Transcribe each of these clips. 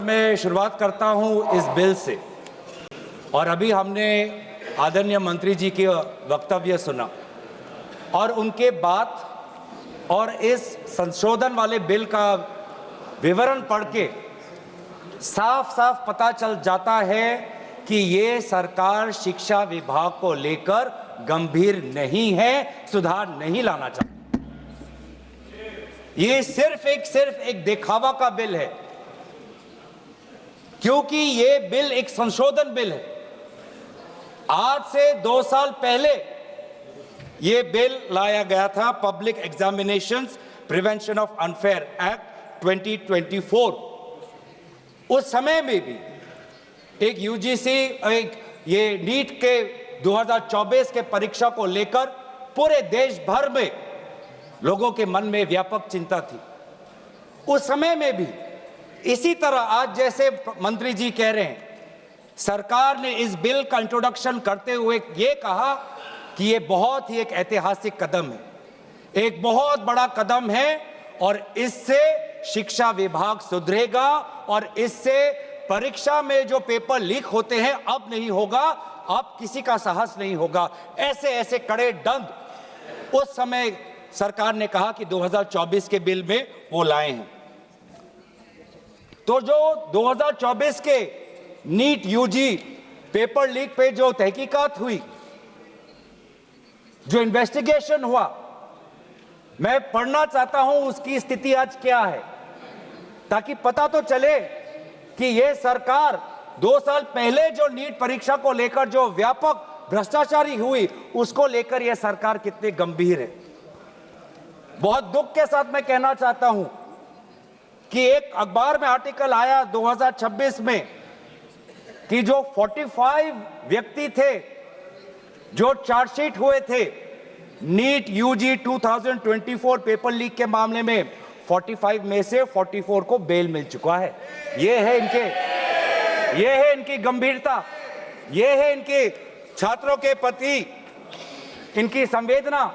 मैं शुरुआत करता हूं इस बिल से। और अभी हमने आदरणीय मंत्री जी के वक्तव्य सुना और उनके बाद और इस संशोधन वाले बिल का विवरण पढ़ के साफ साफ पता चल जाता है कि ये सरकार शिक्षा विभाग को लेकर गंभीर नहीं है, सुधार नहीं लाना चाहती। ये सिर्फ एक दिखावा का बिल है, क्योंकि ये बिल एक संशोधन बिल है। आज से 2 साल पहले ये बिल लाया गया था, public examinations prevention of unfair act 2024। उस समय में भी एक यूजीसी ये नीट के 2024 के परीक्षा को लेकर पूरे देश भर में लोगों के मन में व्यापक चिंता थी। उस समय में भी इसी तरह आज जैसे मंत्री जी कह रहे हैं, सरकार ने इस बिल का इंट्रोडक्शन करते हुए ये कहा कि ये बहुत ही एक ऐतिहासिक कदम है, एक बहुत बड़ा कदम है और इससे शिक्षा विभाग सुधरेगा और इससे परीक्षा में जो पेपर लीक होते हैं अब नहीं होगा, अब किसी का साहस नहीं होगा। ऐसे कड़े दंड उस समय सरकार ने कहा कि 2024 के बिल में वो लाए हैं। तो जो 2024 के नीट यूजी पेपर लीक पे जो तहकीकात हुई, जो इन्वेस्टिगेशन हुआ, मैं पढ़ना चाहता हूं उसकी स्थिति आज क्या है, ताकि पता तो चले कि ये सरकार 2 साल पहले जो नीट परीक्षा को लेकर जो व्यापक भ्रष्टाचारी हुई उसको लेकर यह सरकार कितनी गंभीर है। बहुत दुख के साथ मैं कहना चाहता हूं कि एक अखबार में आर्टिकल आया 2026 में कि जो 45 व्यक्ति थे जो चार्जशीट हुए थे नीट यूजी 2024 पेपर लीक के मामले में, 45 में से 44 को बेल मिल चुका है। ये है इनकी गंभीरता, ये है इनके छात्रों के प्रति इनकी संवेदना।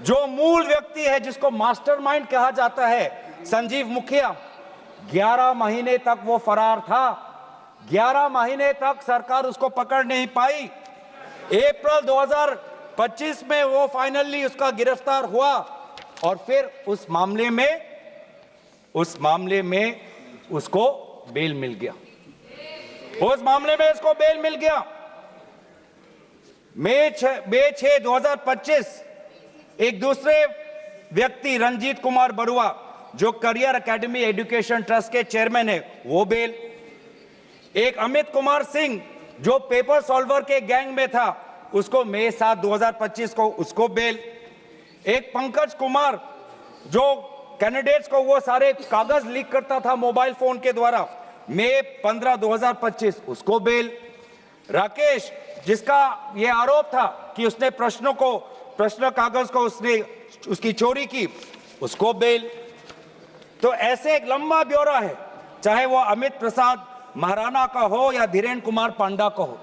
जो मूल व्यक्ति है जिसको मास्टरमाइंड कहा जाता है, संजीव मुखिया, 11 महीने तक वो फरार था। 11 महीने तक सरकार उसको पकड़ नहीं पाई। अप्रैल 2025 में वो फाइनली उसका गिरफ्तार हुआ और फिर उस मामले में उसको बेल मिल गया। मई 6, 2025 एक दूसरे व्यक्ति रंजीत कुमार बरुआ जो करियर एकेडमी एजुकेशन ट्रस्ट के चेयरमैन है, वो बेल। एक अमित कुमार सिंह जो पेपर सॉल्वर के गैंग में था, उसको मई 7, 2025 को उसको बेल। एक पंकज कुमार जो कैंडिडेट्स को वो सारे कागज लीक करता था मोबाइल फोन के द्वारा, मई 15, 2025 उसको बेल। राकेश जिसका ये आरोप था कि उसने प्रश्न कागज को उसकी चोरी की, उसको बेल। तो ऐसे एक लंबा ब्यौरा है, चाहे वो अमित प्रसाद महाराणा का हो या धीरेन्द्र कुमार पांडा का हो।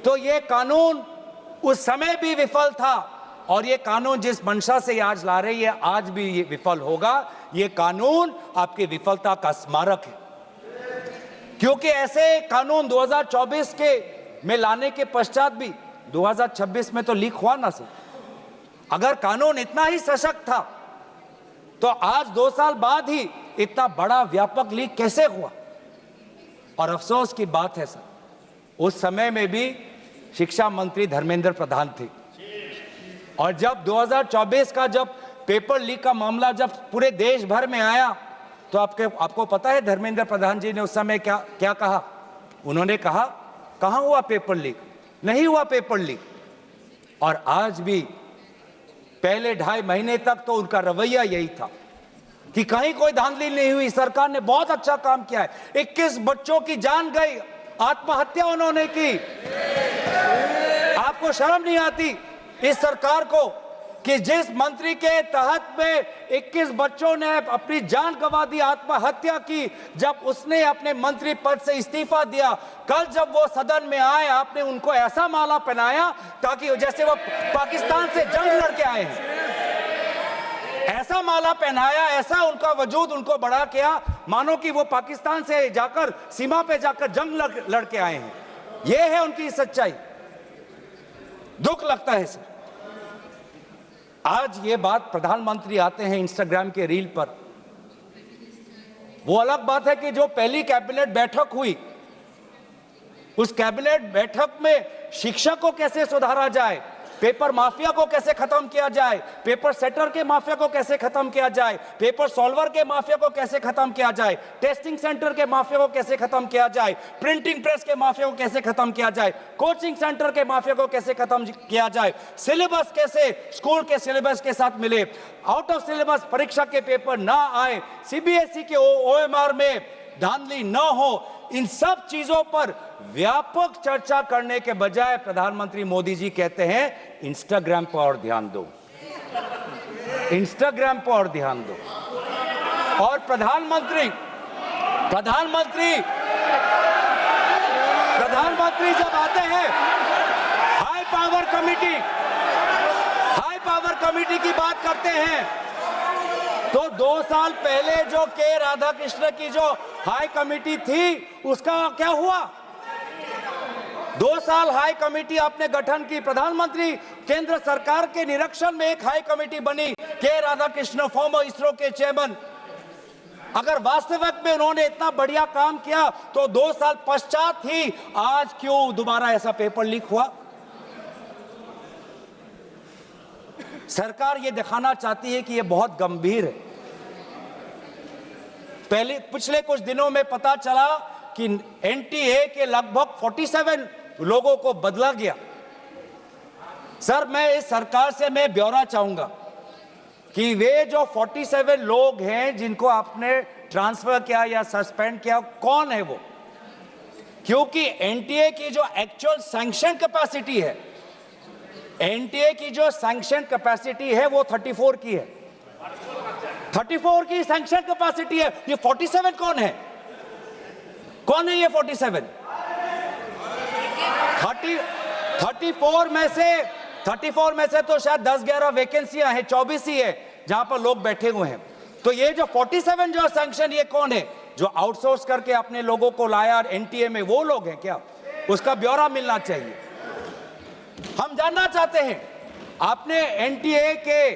तो ये कानून उस समय भी विफल था और ये कानून जिस मंशा से आज ला रही है आज भी ये विफल होगा। ये कानून आपकी विफलता का स्मारक है, क्योंकि ऐसे कानून 2024 के में लाने के पश्चात भी 2026 में तो लीक हुआ ना सर। अगर कानून इतना ही सशक्त था तो आज 2 साल बाद ही इतना बड़ा व्यापक लीक कैसे हुआ। और अफसोस की बात है सर, उस समय में भी शिक्षा मंत्री धर्मेंद्र प्रधान थे और जब 2024 का जब पेपर लीक का मामला जब पूरे देश भर में आया तो आपको पता है धर्मेंद्र प्रधान जी ने उस समय क्या कहा? उन्होंने कहा कहां हुआ पेपर लीक, नहीं हुआ पेपर लीक। और आज भी पहले 2.5 महीने तक तो उनका रवैया यही था कि कहीं कोई धांधली नहीं हुई, सरकार ने बहुत अच्छा काम किया है। 21 बच्चों की जान गई, आत्महत्या उन्होंने की। आपको शर्म नहीं आती इस सरकार को कि जिस मंत्री के तहत में 21 बच्चों ने अपनी जान गंवा दी, आत्महत्या की, जब उसने अपने मंत्री पद से इस्तीफा दिया, कल जब वो सदन में आए आपने उनको ऐसा माला पहनाया ताकि जैसे वो पाकिस्तान से जंग लड़के आए हैं, ऐसा माला पहनाया, ऐसा उनका वजूद उनको बड़ा किया मानो कि वो पाकिस्तान से जाकर सीमा पे जाकर जंग लड़ के आए हैं। ये है उनकी सच्चाई। दुख लगता है सर। आज ये बात प्रधानमंत्री आते हैं इंस्टाग्राम के रील पर, वो अलग बात है कि जो पहली कैबिनेट बैठक हुई, उस कैबिनेट बैठक में शिक्षा को कैसे सुधारा जाए, पेपर माफिया को कैसे खत्म किया जाए, पेपर सेटर के माफिया को कैसे खत्म किया जाए, पेपर सॉल्वर के माफिया को कैसे खत्म किया जाए, टेस्टिंग सेंटर के माफिया को कैसे खत्म किया जाए, प्रिंटिंग प्रेस के माफिया को कैसे खत्म किया जाए, कोचिंग सेंटर के माफिया को कैसे खत्म किया जाए, सिलेबस कैसे स्कूल के सिलेबस के साथ मिले, आउट ऑफ सिलेबस परीक्षा के पेपर ना आए, सीबीएसई के ओएमआर में धांधली न हो, इन सब चीजों पर व्यापक चर्चा करने के बजाय प्रधानमंत्री मोदी जी कहते हैं इंस्टाग्राम पर और ध्यान दो, इंस्टाग्राम पर और ध्यान दो। और प्रधानमंत्री जब आते हैं हाई पावर कमेटी की बात करते हैं, तो 2 साल पहले जो के राधाकृष्ण की जो हाई कमेटी थी उसका क्या हुआ? 2 साल हाई कमेटी आपने गठन की, प्रधानमंत्री केंद्र सरकार के निरीक्षण में एक हाई कमेटी बनी, के राधाकृष्ण फॉर्मर इसरो के चेयरमैन। अगर वास्तविक में उन्होंने इतना बढ़िया काम किया तो 2 साल पश्चात ही आज क्यों दोबारा ऐसा पेपर लीक हुआ? सरकार ये दिखाना चाहती है कि ये बहुत गंभीर है। पिछले कुछ दिनों में पता चला कि एनटीए के लगभग 47 लोगों को बदला गया। सर, मैं इस सरकार से मैं ब्यौरा चाहूंगा कि वे जो 47 लोग हैं जिनको आपने ट्रांसफर किया या सस्पेंड किया, कौन है वो? क्योंकि एनटीए की जो एक्चुअल सैंक्शन कैपेसिटी है, एनटीए की जो सैंक्शन कैपेसिटी है वो 34 की है, 34 की सैंक्शन कैपेसिटी है। ये 47 कौन है? कौन है ये 47? 34 में से तो शायद 10-11 वैकेंसियां हैं, 24 ही है जहां पर लोग बैठे हुए हैं। तो ये जो 47 जो सैंक्शन, ये कौन है? जो आउटसोर्स करके अपने लोगों को लाया एनटीए में, वो लोग हैं क्या? उसका ब्यौरा मिलना चाहिए। हम जानना चाहते हैं, आपने एनटीए के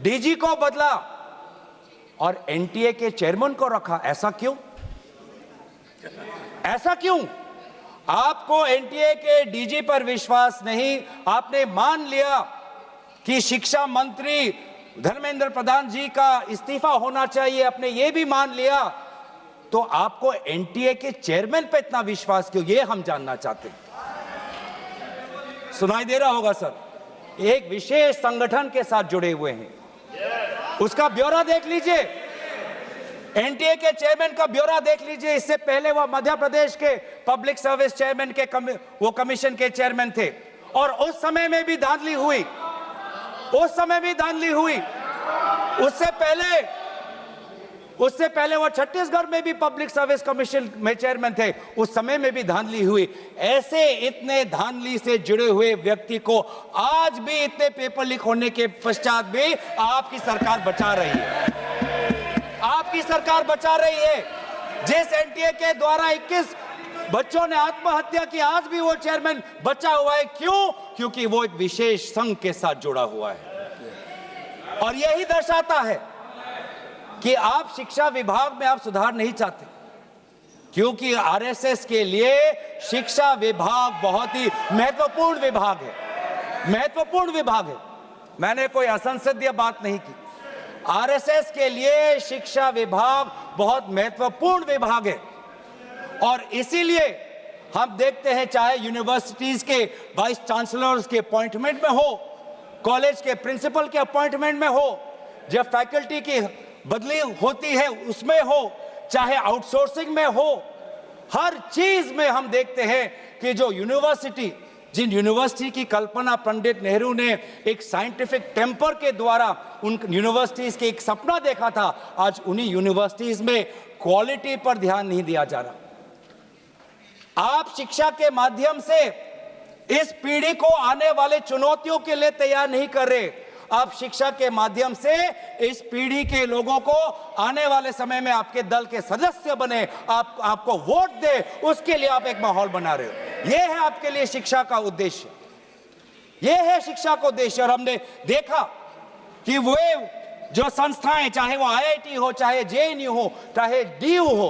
डीजी को बदला और एनटीए के चेयरमैन को रखा, ऐसा क्यों? ऐसा क्यों? आपको एनटीए के डीजी पर विश्वास नहीं, आपने मान लिया कि शिक्षा मंत्री धर्मेंद्र प्रधान जी का इस्तीफा होना चाहिए, आपने ये भी मान लिया, तो आपको एनटीए के चेयरमैन पे इतना विश्वास क्यों? ये हम जानना चाहते हैं। सुनाई दे रहा होगा सर, एक विशेष संगठन के साथ जुड़े हुए हैं, उसका ब्यौरा देख लीजिए, एनटीए के चेयरमैन का ब्यौरा देख लीजिए। इससे पहले वह मध्य प्रदेश के पब्लिक सर्विस चेयरमैन के वो कमीशन के चेयरमैन थे, और उस समय में भी धांधली हुई, उससे पहले वो छत्तीसगढ़ में भी पब्लिक सर्विस कमीशन में चेयरमैन थे, उस समय में भी धांधली हुई। ऐसे इतने धांधली से जुड़े हुए व्यक्ति को आज भी इतने पेपर लीक होने के पश्चात भी आपकी सरकार बचा रही है, आपकी सरकार बचा रही है। जिस एनटीए के द्वारा 21 बच्चों ने आत्महत्या की, आज भी वो चेयरमैन बचा हुआ है। क्यों? क्योंकि वो एक विशेष संघ के साथ जुड़ा हुआ है। और यही दर्शाता है कि आप शिक्षा विभाग में आप सुधार नहीं चाहते, क्योंकि आरएसएस के लिए शिक्षा विभाग बहुत ही महत्वपूर्ण विभाग है। मैंने कोई असंसदीय बात नहीं की। आरएसएस के लिए शिक्षा विभाग बहुत महत्वपूर्ण विभाग है, और इसीलिए हम देखते हैं, चाहे यूनिवर्सिटीज के वाइस चांसलर्स के अपॉइंटमेंट में हो, कॉलेज के प्रिंसिपल के अपॉइंटमेंट में हो, जब फैकल्टी की बदली होती है उसमें हो, चाहे आउटसोर्सिंग में हो, हर चीज में हम देखते हैं कि जो जिन यूनिवर्सिटी की कल्पना पंडित नेहरू ने एक साइंटिफिक टेम्पर के द्वारा उन यूनिवर्सिटीज के एक सपना देखा था, आज उन्हीं यूनिवर्सिटीज में क्वालिटी पर ध्यान नहीं दिया जा रहा। आप शिक्षा के माध्यम से इस पीढ़ी को आने वाले चुनौतियों के लिए तैयार नहीं कर रहे। आप शिक्षा के माध्यम से इस पीढ़ी के लोगों को आने वाले समय में आपके दल के सदस्य बने, आपको वोट दे, उसके लिए आप एक माहौल बना रहे हो। यह है आपके लिए शिक्षा का उद्देश्य, यह है शिक्षा का उद्देश्य। और हमने देखा कि वे जो संस्थाएं, चाहे वो आईआईटी हो, चाहे जेएनयू हो, चाहे डीयू हो,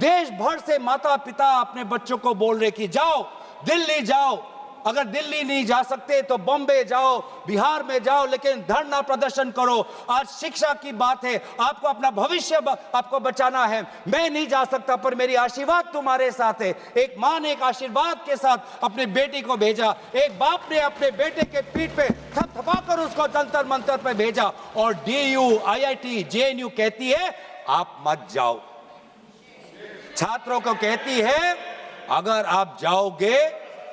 देश भर से माता पिता अपने बच्चों को बोल रहे कि जाओ दिल्ली जाओ, अगर दिल्ली नहीं जा सकते तो बॉम्बे जाओ, बिहार में जाओ, लेकिन धरना प्रदर्शन करो। आज शिक्षा की बात है, आपको अपना भविष्य आपको बचाना है। मैं नहीं जा सकता पर मेरी आशीर्वाद तुम्हारे साथ है। एक मां ने एक आशीर्वाद के साथ अपने बेटी को भेजा, एक बाप ने अपने बेटे के पीठ पे थपथपाकर उसको जंतर मंतर पे भेजा, और डीयू, आईआईटी, जेएनयू कहती है आप मत जाओ। छात्रों को कहती है अगर आप जाओगे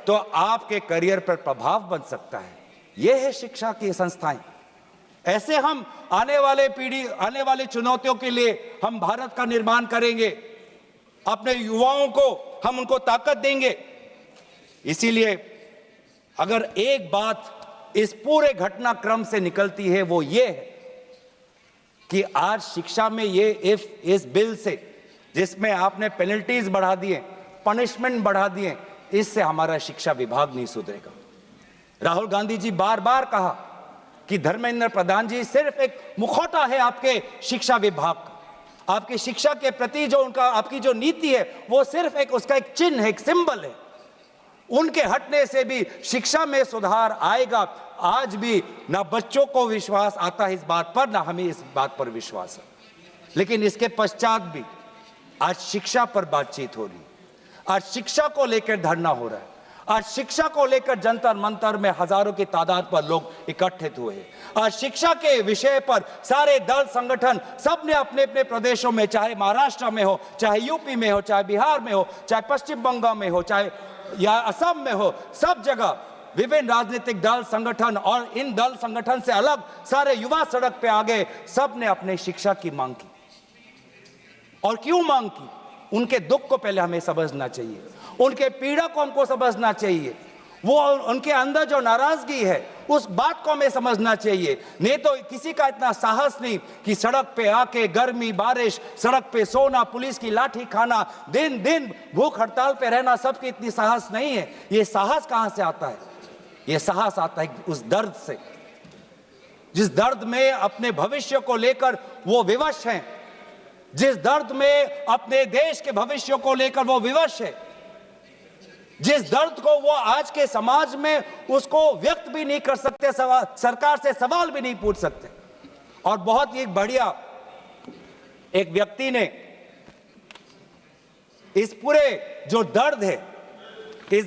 तो आपके करियर पर प्रभाव बन सकता है। यह है शिक्षा की संस्थाएं। ऐसे हम आने वाले चुनौतियों के लिए हम भारत का निर्माण करेंगे, अपने युवाओं को हम उनको ताकत देंगे। इसीलिए अगर एक बात इस पूरे घटनाक्रम से निकलती है वो ये है कि आज शिक्षा में ये इस बिल से, जिसमें आपने पेनल्टीज बढ़ा दिए, पनिशमेंट बढ़ा दिए, इससे हमारा शिक्षा विभाग नहीं सुधरेगा। राहुल गांधी जी बार बार कहा कि धर्मेंद्र प्रधान जी सिर्फ एक मुखौटा है आपके शिक्षा विभाग का। आपकी शिक्षा के प्रति जो आपकी जो नीति है वो सिर्फ उसका एक चिन्ह है, एक सिंबल है। उनके हटने से भी शिक्षा में सुधार आएगा। आज भी ना बच्चों को विश्वास आता है इस बात पर, ना हमें इस बात पर विश्वास है। लेकिन इसके पश्चात भी आज शिक्षा पर बातचीत हो रही है, आज शिक्षा को लेकर धरना हो रहा है, आज शिक्षा को लेकर जंतर मंतर में हजारों की तादाद पर लोग इकट्ठित हुए हैं। आज शिक्षा के विषय पर सारे दल संगठन सब ने अपने अपने प्रदेशों में, चाहे महाराष्ट्र में हो, चाहे यूपी में हो, चाहे बिहार में हो, चाहे पश्चिम बंगाल में हो, चाहे या असम में हो, सब जगह विभिन्न राजनीतिक दल संगठन और इन दल संगठन से अलग सारे युवा सड़क पे आ गए। सब ने अपने शिक्षा की मांग की। और क्यों मांग की? उनके दुख को पहले हमें समझना चाहिए, उनके पीड़ा को हमको समझना चाहिए, वो उनके अंदर जो नाराजगी है उस बात को हमें समझना चाहिए। नहीं तो किसी का इतना साहस नहीं कि सड़क पे आके गर्मी बारिश, सड़क पे सोना, पुलिस की लाठी खाना, दिन दिन भूख हड़ताल पे रहना, सबकी इतनी साहस नहीं है। ये साहस कहां से आता है? ये साहस आता है उस दर्द से, जिस दर्द में अपने भविष्य को लेकर वो विवश हैं, जिस दर्द में अपने देश के भविष्य को लेकर वो विवश है, जिस दर्द को वो आज के समाज में उसको व्यक्त भी नहीं कर सकते, सरकार से सवाल भी नहीं पूछ सकते। और बहुत ही बढ़िया एक व्यक्ति ने इस पूरे जो दर्द है, इस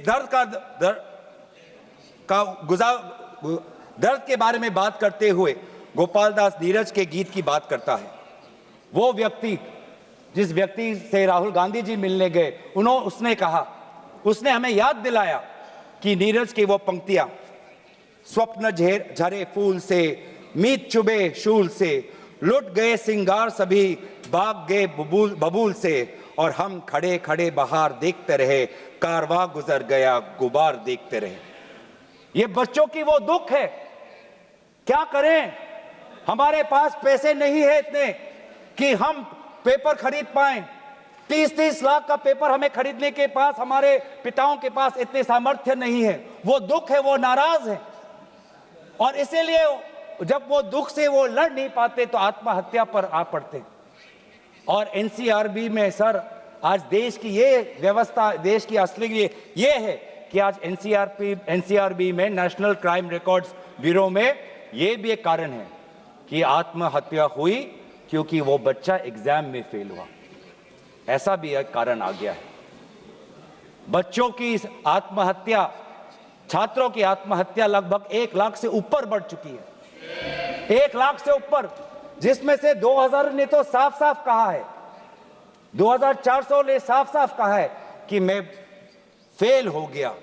दर्द के बारे में बात करते हुए गोपाल दास नीरज के गीत की बात करता है। वो व्यक्ति जिस व्यक्ति से राहुल गांधी जी मिलने गए, उसने कहा, उसने हमें याद दिलाया कि नीरज की वो पंक्तियां, स्वप्न झरे फूल से, मीत चुबे शूल से, लुट गए सिंगार सभी, भाग गए बबूल से, और हम खड़े खड़े बहार देखते रहे, कारवां गुजर गया गुबार देखते रहे। ये बच्चों की वो दुख है। क्या करें? हमारे पास पैसे नहीं है इतने कि हम पेपर खरीद पाएं। 30-30 लाख का पेपर हमें खरीदने के पास, हमारे पिताओं के पास इतने सामर्थ्य नहीं है। वो दुख है, वो नाराज है, और इसीलिए जब वो दुख से वो लड़ नहीं पाते तो आत्महत्या पर आ पड़ते। और एनसीआरबी में सर, आज देश की ये व्यवस्था, देश की असली ये है कि आज एनसीआरबी में, नेशनल क्राइम रिकॉर्ड्स ब्यूरो में, ये भी एक कारण है कि आत्महत्या हुई क्योंकि वो बच्चा एग्जाम में फेल हुआ। ऐसा भी एक कारण आ गया है। बच्चों की आत्महत्या, छात्रों की आत्महत्या लगभग 1 लाख से ऊपर बढ़ चुकी है। 1 लाख से ऊपर, जिसमें से 2000 ने तो साफ साफ कहा है, 2400 ने साफ साफ कहा है कि मैं फेल हो गया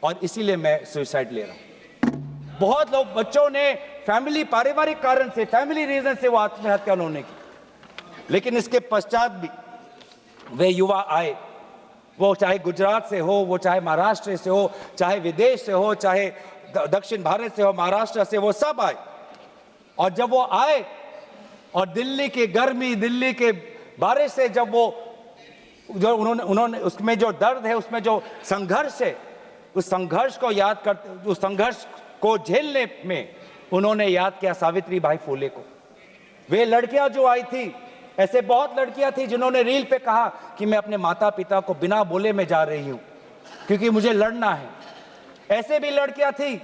और इसीलिए मैं सुसाइड ले रहा हूं। बहुत लोग, बच्चों ने फैमिली, पारिवारिक कारण से, फैमिली रीजन से वो आत्महत्या उन्होंने की। लेकिन इसके पश्चात भी वे युवा आए, वो चाहे गुजरात से हो, वो चाहे महाराष्ट्र से हो, चाहे विदेश से हो, चाहे दक्षिण भारत से हो, महाराष्ट्र से, वो सब आए और जब वो आए और दिल्ली की गर्मी, दिल्ली के बारिश से जब वो जो उन्होंने उसमें जो दर्द है, उसमें जो संघर्ष है, उस संघर्ष को याद करते, उस संघर्ष को झेलने में उन्होंने याद किया सावित्री बाई फुले को। वे लड़कियां जो आई थी, ऐसे बहुत लड़कियां थी जिन्होंने रील पे कहा कि मैं अपने माता पिता को बिना बोले में जा रही हूं क्योंकि मुझे लड़ना है। ऐसे भी लड़कियां थी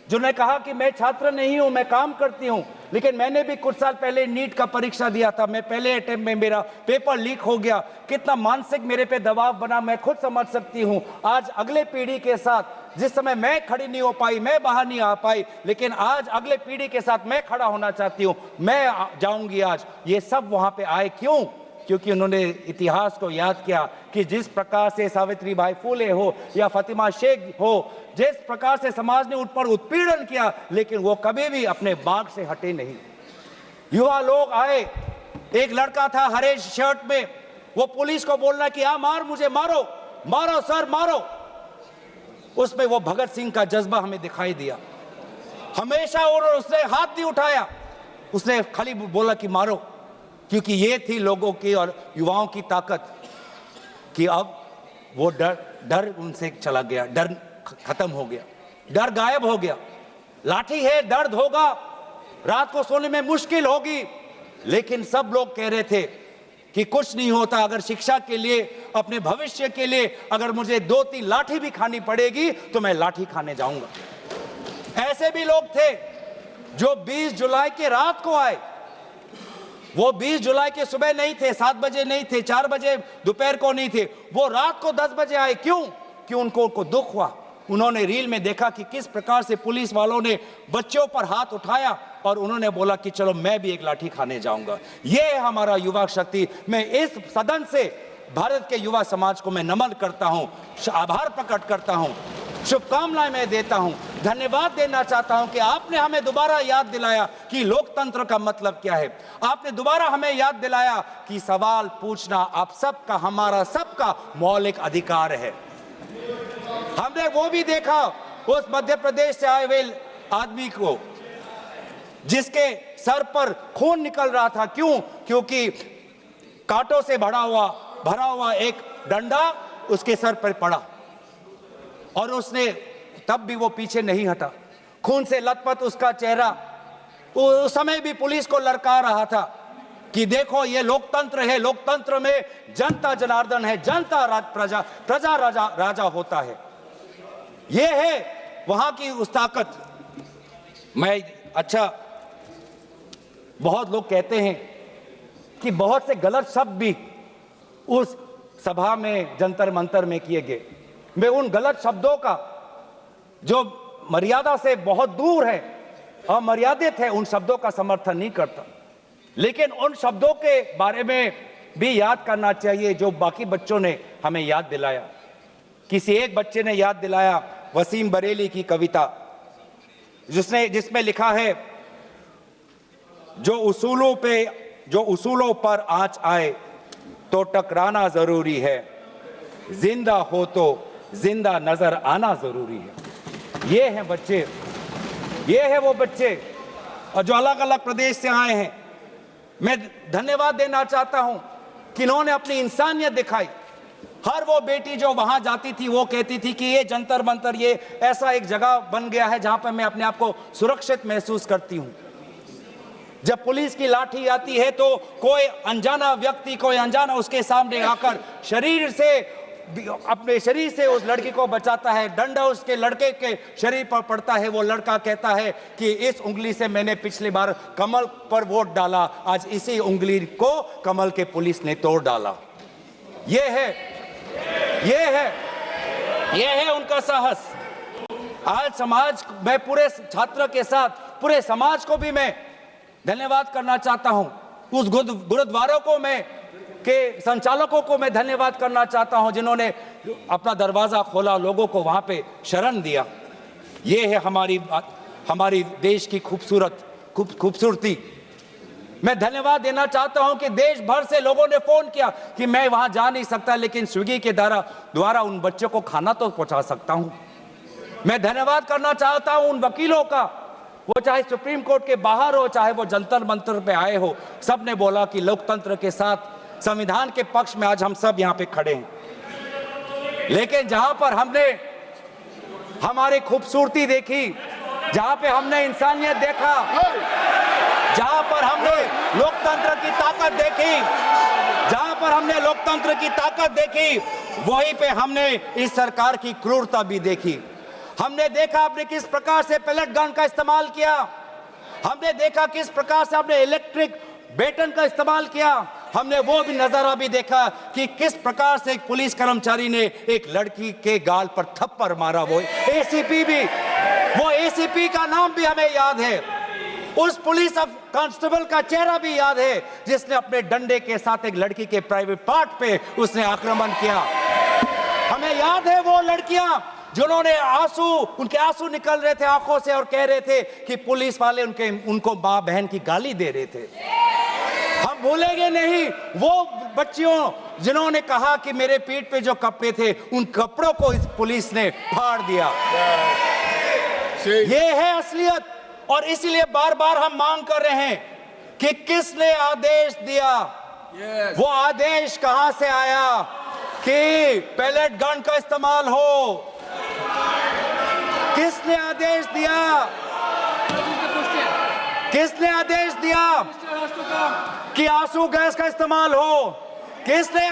जिन्होंने कहा कि मैं छात्र नहीं हूं, मैं काम करती हूं, लेकिन मैंने भी कुछ साल पहले नीट का परीक्षा दिया था, मैं पहले अटेम्प्ट में मेरा पेपर लीक हो गया, कितना मानसिक मेरे पे दबाव बना मैं खुद समझ सकती हूं। आज अगले पीढ़ी के साथ, जिस समय मैं खड़ी नहीं हो पाई, मैं बाहर नहीं आ पाई, लेकिन आज अगले पीढ़ी के साथ मैं खड़ा होना चाहती हूं, मैं जाऊंगी आज। ये सब वहां पे आए क्यों? क्योंकि उन्होंने इतिहास को याद किया कि जिस प्रकार से सावित्री बाई फुले हो या फातिमा शेख हो, जिस प्रकार से समाज ने उन पर उत्पीड़न किया, लेकिन वो कभी भी अपने बाग से हटे नहीं। युवा लोग आए, एक लड़का था हरे शर्ट में, वो पुलिस को बोल रहा कि आ मार, मुझे मारो, मारो सर मारो। उसमें वो भगत सिंह का जज्बा हमें दिखाई दिया। हमेशा उसने हाथ नहीं उठाया, उसने खाली बोला कि मारो, क्योंकि ये थी लोगों की और युवाओं की ताकत कि अब वो डर उनसे चला गया, डर खत्म हो गया, डर गायब हो गया। लाठी है, दर्द होगा, रात को सोने में मुश्किल होगी, लेकिन सब लोग कह रहे थे कि कुछ नहीं होता, अगर शिक्षा के लिए, अपने भविष्य के लिए अगर मुझे 2-3 लाठी भी खानी पड़ेगी तो मैं लाठी खाने जाऊंगा। ऐसे भी लोग थे जो 20 जुलाई के रात को आए। वो 20 जुलाई के सुबह नहीं थे, 7 बजे नहीं थे, 4 बजे दोपहर को नहीं थे, वो रात को 10 बजे आए। क्यों? क्यों? उनको दुख हुआ। उन्होंने रील में देखा कि किस प्रकार से पुलिस वालों ने बच्चों पर हाथ उठाया और उन्होंने बोला कि चलो मैं भी एक लाठी खाने जाऊंगा। ये है हमारा युवा शक्ति। मैं इस सदन से भारत के युवा समाज को मैं नमन करता हूं, आभार प्रकट करता हूं, शुभकामनाएं मैं देता हूं, धन्यवाद देना चाहता हूं कि आपने हमें दोबारा याद दिलाया कि लोकतंत्र का मतलब क्या है। आपने दोबारा हमें याद दिलाया कि सवाल पूछना आप सबका, हमारा सबका मौलिक अधिकार है। हमने वो भी देखा उस मध्य प्रदेश से आए हुए आदमी को जिसके सर पर खून निकल रहा था। क्यों? क्योंकि कांटों से भरा हुआ एक डंडा उसके सर पर पड़ा और उसने तब भी वो पीछे नहीं हटा। खून से लथपथ उसका चेहरा, उस समय भी पुलिस को ललकार रहा था कि देखो ये लोकतंत्र है, लोकतंत्र में जनता जनार्दन है, जनता प्रजा राजा होता है। ये है वहां की उस ताकत। बहुत लोग कहते हैं कि बहुत से गलत शब्द भी उस सभा में, जंतर मंतर में किए गए। मैं उन गलत शब्दों का जो मर्यादा से बहुत दूर है, अमर्यादित है, उन शब्दों का समर्थन नहीं करता, लेकिन उन शब्दों के बारे में भी याद करना चाहिए जो बाकी बच्चों ने हमें याद दिलाया। किसी एक बच्चे ने याद दिलाया वसीम बरेली की कविता, जिसमें लिखा है, जो उसूलों पर आंच आए तो टकराना जरूरी है, जिंदा हो तो जिंदा नजर आना जरूरी है। ये हैं बच्चे, ये है वो बच्चे और जो अलग अलग प्रदेश से आए हैं। मैं धन्यवाद देना चाहता हूं कि इन्होंने अपनी इंसानियत दिखाई। हर वो बेटी जो वहां जाती थी वो कहती थी कि ये जंतर मंतर, ये ऐसा एक जगह बन गया है जहां पर मैं अपने आप को सुरक्षित महसूस करती हूं। जब पुलिस की लाठी आती है तो कोई अनजाना व्यक्ति, कोई अनजाना उसके सामने आकर अपने शरीर से उस लड़की को बचाता है। डंडा उसके लड़के के शरीर पर पड़ता है, वो लड़का कहता है कि इस उंगली से मैंने पिछली बार कमल पर वोट डाला, आज इसी उंगली को कमल के पुलिस ने तोड़ डाला। ये है उनका साहस। आज समाज, मैं पूरे छात्र के साथ पूरे समाज को भी मैं धन्यवाद करना चाहता हूं। उस गुरुद्वारों को के संचालकों को मैं धन्यवाद करना चाहता हूं जिन्होंने अपना दरवाजा खोला, लोगों को वहां पे शरण दिया। ये है हमारी देश की खूबसूरती। मैं धन्यवाद देना चाहता हूं कि देश भर से लोगों ने फोन किया कि मैं वहां जा नहीं सकता, लेकिन स्विगी के द्वारा उन बच्चों को खाना तो पहुंचा सकता हूं। मैं धन्यवाद करना चाहता हूं उन वकीलों का वो चाहे सुप्रीम कोर्ट के बाहर हो, चाहे वो जंतर मंतर पे आए हो, सब ने बोला कि लोकतंत्र के साथ संविधान के पक्ष में आज हम सब यहाँ पे खड़े हैं। लेकिन जहां पर हमने हमारी खूबसूरती देखी, जहां पे हमने इंसानियत देखा, जहां पर हमने लोकतंत्र की ताकत देखी, जहां पर हमने लोकतंत्र की ताकत देखी, वहीं पे हमने इस सरकार की क्रूरता भी देखी। हमने देखा आपने किस प्रकार से पैलेट गन का इस्तेमाल किया, हमने देखा किस प्रकार से आपने इलेक्ट्रिक बेटन का इस्तेमाल किया, हमने वो भी नजारा भी देखा कि किस प्रकार से एक पुलिस कर्मचारी ने एक लड़की के गाल पर थप्पड़ मारा। वो एसीपी का नाम भी हमें याद है, उस पुलिस कांस्टेबल का चेहरा भी याद है जिसने अपने डंडे के साथ एक लड़की के प्राइवेट पार्ट पे उसने आक्रमण किया। हमें याद है वो लड़कियां जिन्होंने उनके आंसू निकल रहे थे आंखों से और कह रहे थे कि पुलिस वाले उनको मां बहन की गाली दे रहे थे। हम भूलेंगे नहीं वो बच्चियों जिन्होंने कहा कि मेरे पीठ पे जो कपड़े थे उन कपड़ों को इस पुलिस ने फाड़ दिया। ये है असलियत, और इसीलिए बार बार हम मांग कर रहे हैं कि किसने आदेश दिया, वो आदेश कहां से आया कि पैलेट गन का इस्तेमाल हो, किसने आदेश दिया, किसने आदेश दिया कि आंसू गैस का इस्तेमाल हो, किसने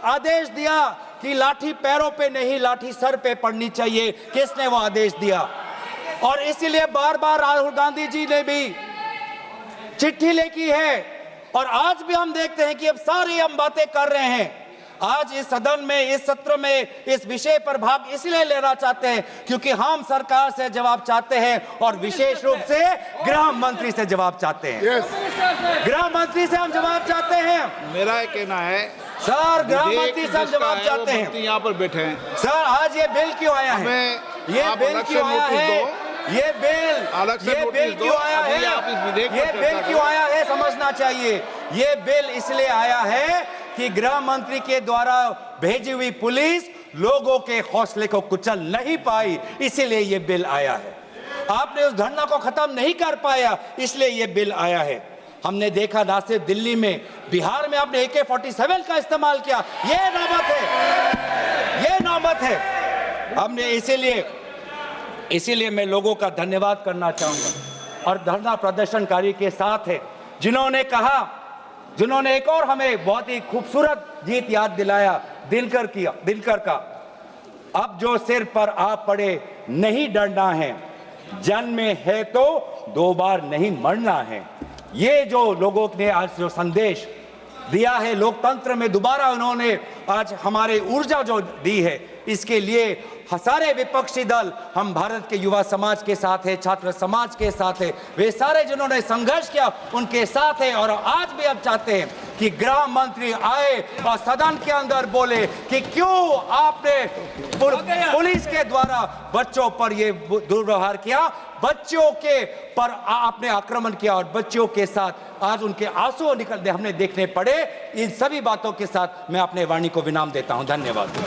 आदेश दिया कि लाठी पैरों पे नहीं लाठी सर पे पड़नी चाहिए, किसने वो आदेश दिया। और इसीलिए बार बार राहुल गांधी जी ने भी चिट्ठी लिखी है, और आज भी हम देखते हैं कि अब सारी हम बातें कर रहे हैं। आज इस सदन में, इस सत्र में इस विषय पर भाग इसलिए लेना चाहते हैं क्योंकि हम सरकार से जवाब चाहते हैं, और विशेष रूप से गृह मंत्री से जवाब चाहते हैं। गृह मंत्री से हम जवाब चाहते हैं। मेरा ये कहना है सर, गृह मंत्री से हम जवाब चाहते हैं। यहाँ पर बैठे हैं सर, आज ये बिल क्यों आया है, ये बिल क्यों आया है, ये बिल क्यों आया है, ये बिल क्यों आया है समझना चाहिए। ये बिल इसलिए आया है कि गृह मंत्री के द्वारा भेजी हुई पुलिस लोगों के हौसले को कुचल नहीं पाई, इसीलिए ये बिल आया है। आपने उस धरना को खत्म नहीं कर पाया, इसलिए ये बिल आया है। हमने देखा ना सिर्फ दिल्ली में, बिहार में आपने AK-47 का इस्तेमाल किया, ये नौबत है, ये नौबत है। हमने इसीलिए मैं लोगों का धन्यवाद करना चाहूंगा और धरना प्रदर्शनकारी के साथ है जिन्होंने एक और हमें बहुत ही खूबसूरत गीत याद दिलाया, दिनकर का। अब जो सिर पर आ पड़े नहीं डरना है, जन्म में है तो 2 बार नहीं मरना है। ये जो लोगों ने आज जो संदेश दिया है लोकतंत्र में, दोबारा उन्होंने आज हमारे ऊर्जा जो दी है, इसके लिए सारे विपक्षी दल, हम भारत के युवा समाज के साथ है, छात्र समाज के साथ है, वे सारे जिन्होंने संघर्ष किया उनके साथ है। और आज भी अब चाहते हैं कि गृह मंत्री आए और सदन के अंदर बोले कि क्यों आपने पुलिस के द्वारा बच्चों पर ये दुर्व्यवहार किया, बच्चों के पर आपने आक्रमण किया और बच्चों के साथ आज उनके आंसू निकलते हमने देखने पड़े। इन सभी बातों के साथ मैं अपने वाणी को विराम देता हूं। धन्यवाद।